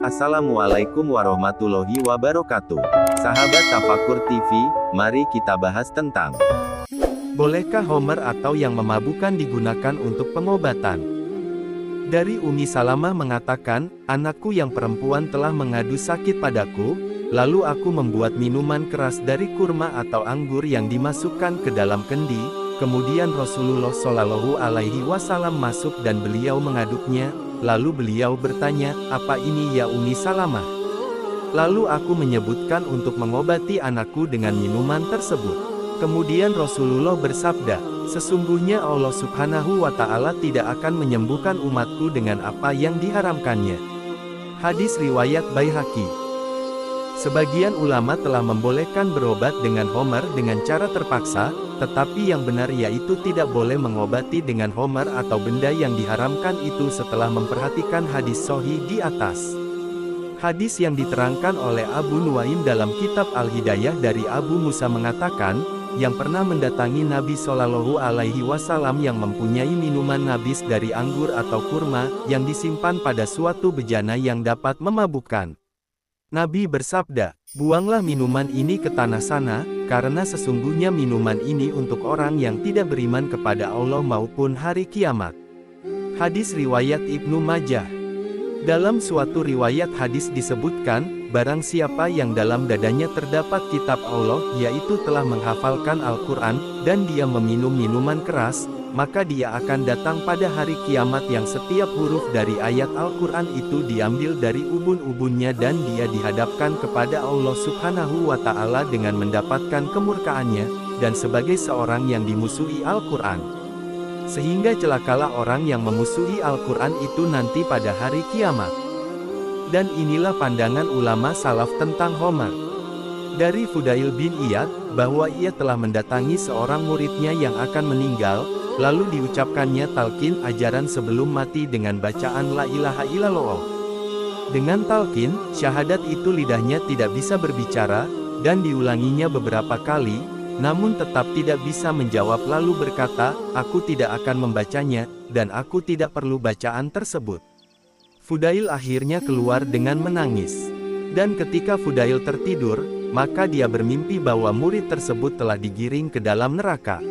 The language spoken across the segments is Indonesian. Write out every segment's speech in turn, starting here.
Assalamualaikum warahmatullahi wabarakatuh. Sahabat Tafakur TV, mari kita bahas tentang bolehkah homer atau yang memabukkan digunakan untuk pengobatan? Dari Umi Salamah mengatakan, anakku yang perempuan telah mengadu sakit padaku, lalu aku membuat minuman keras dari kurma atau anggur yang dimasukkan ke dalam kendi, kemudian Rasulullah Shallallahu Alaihi Wasallam masuk dan beliau mengaduknya. Lalu beliau bertanya, apa ini ya Umi Salamah? Lalu aku menyebutkan untuk mengobati anakku dengan minuman tersebut. Kemudian Rasulullah bersabda, sesungguhnya Allah Subhanahu wa Ta'ala tidak akan menyembuhkan umatku dengan apa yang diharamkannya. Hadis riwayat Baihaqi. Sebagian ulama telah membolehkan berobat dengan homer dengan cara terpaksa, tetapi yang benar yaitu tidak boleh mengobati dengan homer atau benda yang diharamkan itu setelah memperhatikan hadis sahih di atas. Hadis yang diterangkan oleh Abu Nuaim dalam kitab Al-Hidayah dari Abu Musa mengatakan, yang pernah mendatangi Nabi Shallallahu Alaihi Wasallam yang mempunyai minuman nabis dari anggur atau kurma, yang disimpan pada suatu bejana yang dapat memabukkan. Nabi bersabda, buanglah minuman ini ke tanah sana, karena sesungguhnya minuman ini untuk orang yang tidak beriman kepada Allah maupun hari kiamat. Hadis riwayat Ibnu Majah. Dalam suatu riwayat hadis disebutkan, barang siapa yang dalam dadanya terdapat kitab Allah, yaitu telah menghafalkan Al-Quran, dan dia meminum minuman keras, maka dia akan datang pada hari kiamat yang setiap huruf dari ayat Al-Quran itu diambil dari ubun-ubunnya dan dia dihadapkan kepada Allah Subhanahu wa Ta'ala dengan mendapatkan kemurkaannya, dan sebagai seorang yang dimusuhi Al-Quran. Sehingga celakalah orang yang memusuhi Al-Quran itu nanti pada hari kiamat. Dan inilah pandangan ulama salaf tentang homer. Dari Fudail bin Iyad, bahwa ia telah mendatangi seorang muridnya yang akan meninggal, lalu diucapkannya talqin ajaran sebelum mati dengan bacaan la ilaha illallah. Dengan talqin, syahadat itu lidahnya tidak bisa berbicara, dan diulanginya beberapa kali, namun tetap tidak bisa menjawab lalu berkata, aku tidak akan membacanya, dan aku tidak perlu bacaan tersebut. Fudail akhirnya keluar dengan menangis. Dan ketika Fudail tertidur, maka dia bermimpi bahwa murid tersebut telah digiring ke dalam neraka.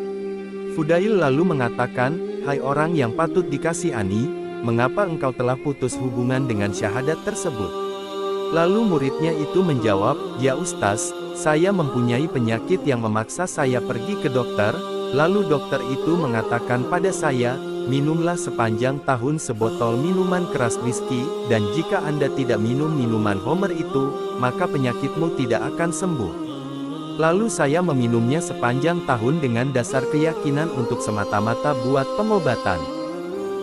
Fudail lalu mengatakan, hai orang yang patut dikasihani, mengapa engkau telah putus hubungan dengan syahadat tersebut? Lalu muridnya itu menjawab, ya Ustaz, saya mempunyai penyakit yang memaksa saya pergi ke dokter, lalu dokter itu mengatakan pada saya, minumlah sepanjang tahun sebotol minuman keras whisky, dan jika Anda tidak minum minuman homer itu, maka penyakitmu tidak akan sembuh. Lalu saya meminumnya sepanjang tahun dengan dasar keyakinan untuk semata-mata buat pengobatan.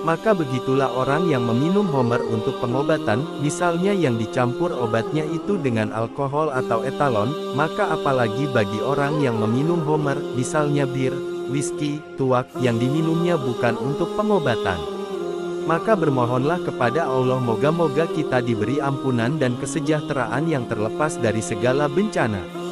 Maka begitulah orang yang meminum homer untuk pengobatan, misalnya yang dicampur obatnya itu dengan alkohol atau etalon, maka apalagi bagi orang yang meminum homer, misalnya bir, whisky, tuak, yang diminumnya bukan untuk pengobatan. Maka bermohonlah kepada Allah moga-moga kita diberi ampunan dan kesejahteraan yang terlepas dari segala bencana.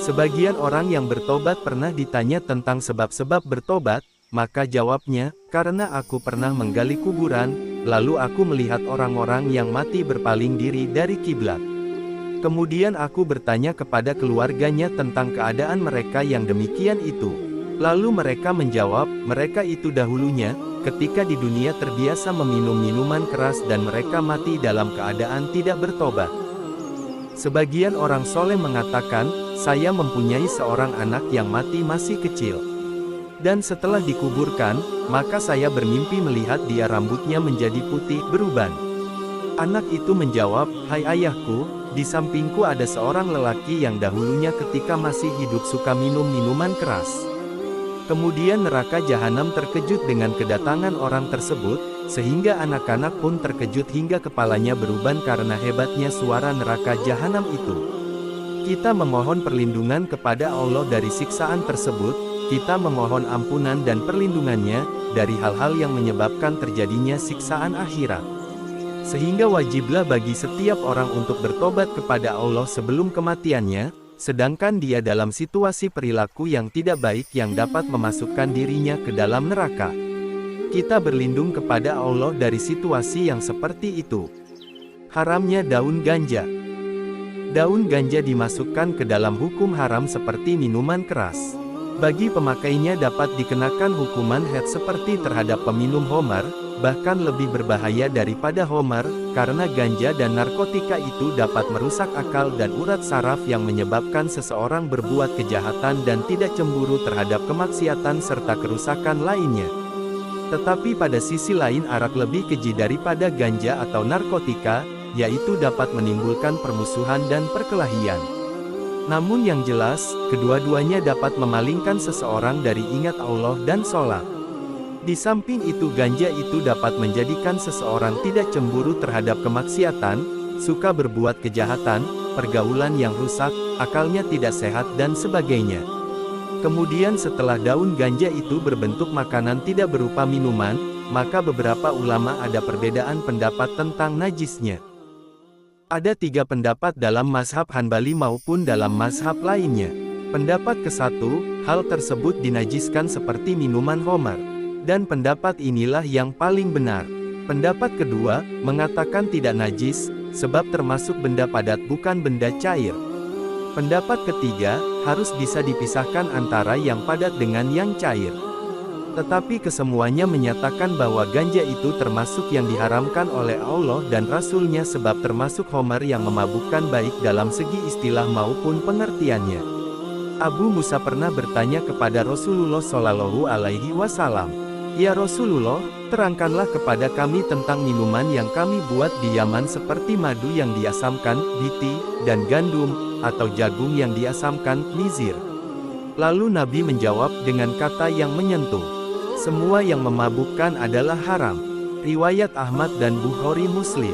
Sebagian orang yang bertobat pernah ditanya tentang sebab-sebab bertobat, maka jawabnya, karena aku pernah menggali kuburan, lalu aku melihat orang-orang yang mati berpaling diri dari kiblat. Kemudian aku bertanya kepada keluarganya tentang keadaan mereka yang demikian itu. Lalu mereka menjawab, mereka itu dahulunya, ketika di dunia terbiasa meminum minuman keras dan mereka mati dalam keadaan tidak bertobat. Sebagian orang soleh mengatakan, saya mempunyai seorang anak yang mati masih kecil. Dan setelah dikuburkan, maka saya bermimpi melihat dia rambutnya menjadi putih beruban. Anak itu menjawab, hai ayahku, di sampingku ada seorang lelaki yang dahulunya ketika masih hidup suka minum minuman keras. Kemudian neraka jahanam terkejut dengan kedatangan orang tersebut, sehingga anak-anak pun terkejut hingga kepalanya beruban karena hebatnya suara neraka jahanam itu. Kita memohon perlindungan kepada Allah dari siksaan tersebut. Kita memohon ampunan dan perlindungannya, dari hal-hal yang menyebabkan terjadinya siksaan akhirat. Sehingga wajiblah bagi setiap orang untuk bertobat kepada Allah sebelum kematiannya, sedangkan dia dalam situasi perilaku yang tidak baik yang dapat memasukkan dirinya ke dalam neraka. Kita berlindung kepada Allah dari situasi yang seperti itu. Haramnya daun ganja. Daun ganja dimasukkan ke dalam hukum haram seperti minuman keras. Bagi pemakainya dapat dikenakan hukuman had seperti terhadap peminum homer, bahkan lebih berbahaya daripada homer, karena ganja dan narkotika itu dapat merusak akal dan urat saraf yang menyebabkan seseorang berbuat kejahatan dan tidak cemburu terhadap kemaksiatan serta kerusakan lainnya. Tetapi pada sisi lain arak lebih keji daripada ganja atau narkotika, yaitu dapat menimbulkan permusuhan dan perkelahian. Namun yang jelas, kedua-duanya dapat memalingkan seseorang dari ingat Allah dan sholat. Di samping itu ganja itu dapat menjadikan seseorang tidak cemburu terhadap kemaksiatan, suka berbuat kejahatan, pergaulan yang rusak, akalnya tidak sehat dan sebagainya. Kemudian setelah daun ganja itu berbentuk makanan tidak berupa minuman, maka beberapa ulama ada perbedaan pendapat tentang najisnya. Ada 3 pendapat dalam mazhab Hanbali maupun dalam mazhab lainnya. Pendapat ke-1, hal tersebut dinajiskan seperti minuman homer. Dan pendapat inilah yang paling benar. Pendapat kedua, mengatakan tidak najis, sebab termasuk benda padat bukan benda cair. Pendapat ketiga, harus bisa dipisahkan antara yang padat dengan yang cair. Tetapi kesemuanya menyatakan bahwa ganja itu termasuk yang diharamkan oleh Allah dan Rasul-Nya sebab termasuk homer yang memabukkan baik dalam segi istilah maupun pengertiannya. Abu Musa pernah bertanya kepada Rasulullah Shallallahu Alaihi Wasallam, "Ya Rasulullah, terangkanlah kepada kami tentang minuman yang kami buat di Yaman seperti madu yang diasamkan, biti, dan gandum, atau jagung yang diasamkan, mizir." Lalu Nabi menjawab dengan kata yang menyentuh, "Semua yang memabukkan adalah haram." Riwayat Ahmad dan Bukhari Muslim.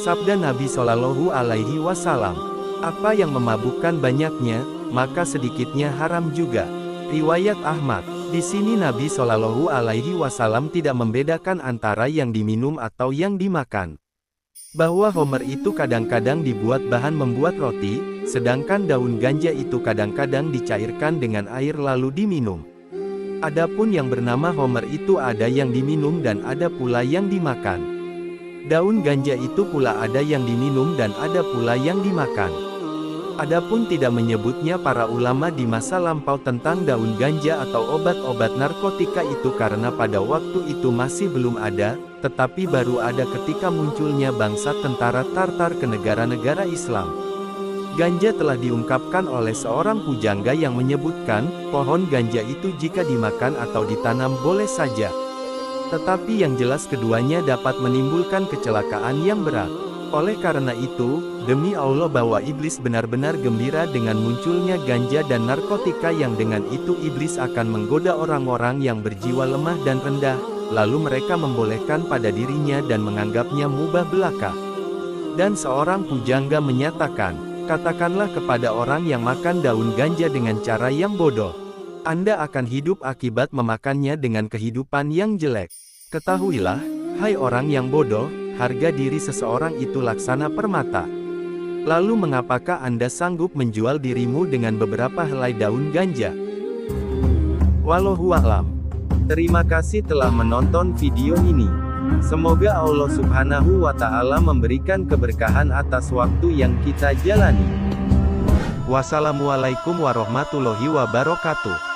Sabda Nabi Shallallahu Alaihi Wasallam, "Apa yang memabukkan banyaknya, maka sedikitnya haram juga." Riwayat Ahmad. Di sini Nabi Shallallahu Alaihi Wasallam tidak membedakan antara yang diminum atau yang dimakan. Bahwa homer itu kadang-kadang dibuat bahan membuat roti, sedangkan daun ganja itu kadang-kadang dicairkan dengan air lalu diminum. Adapun yang bernama homer itu ada yang diminum dan ada pula yang dimakan. Daun ganja itu pula ada yang diminum dan ada pula yang dimakan. Adapun tidak menyebutnya para ulama di masa lampau tentang daun ganja atau obat-obat narkotika itu karena pada waktu itu masih belum ada, tetapi baru ada ketika munculnya bangsa tentara Tartar ke negara-negara Islam. Ganja telah diungkapkan oleh seorang pujangga yang menyebutkan, pohon ganja itu jika dimakan atau ditanam boleh saja. Tetapi yang jelas keduanya dapat menimbulkan kecelakaan yang berat. Oleh karena itu, demi Allah bahwa iblis benar-benar gembira dengan munculnya ganja dan narkotika yang dengan itu iblis akan menggoda orang-orang yang berjiwa lemah dan rendah, lalu mereka membolehkan pada dirinya dan menganggapnya mubah belaka. Dan seorang pujangga menyatakan, katakanlah kepada orang yang makan daun ganja dengan cara yang bodoh, Anda akan hidup akibat memakannya dengan kehidupan yang jelek. Ketahuilah, hai orang yang bodoh, harga diri seseorang itu laksana permata. Lalu mengapakah Anda sanggup menjual dirimu dengan beberapa helai daun ganja? Wallahu a'lam. Terima kasih telah menonton video ini. Semoga Allah Subhanahu wa Ta'ala memberikan keberkahan atas waktu yang kita jalani. Wassalamualaikum warahmatullahi wabarakatuh.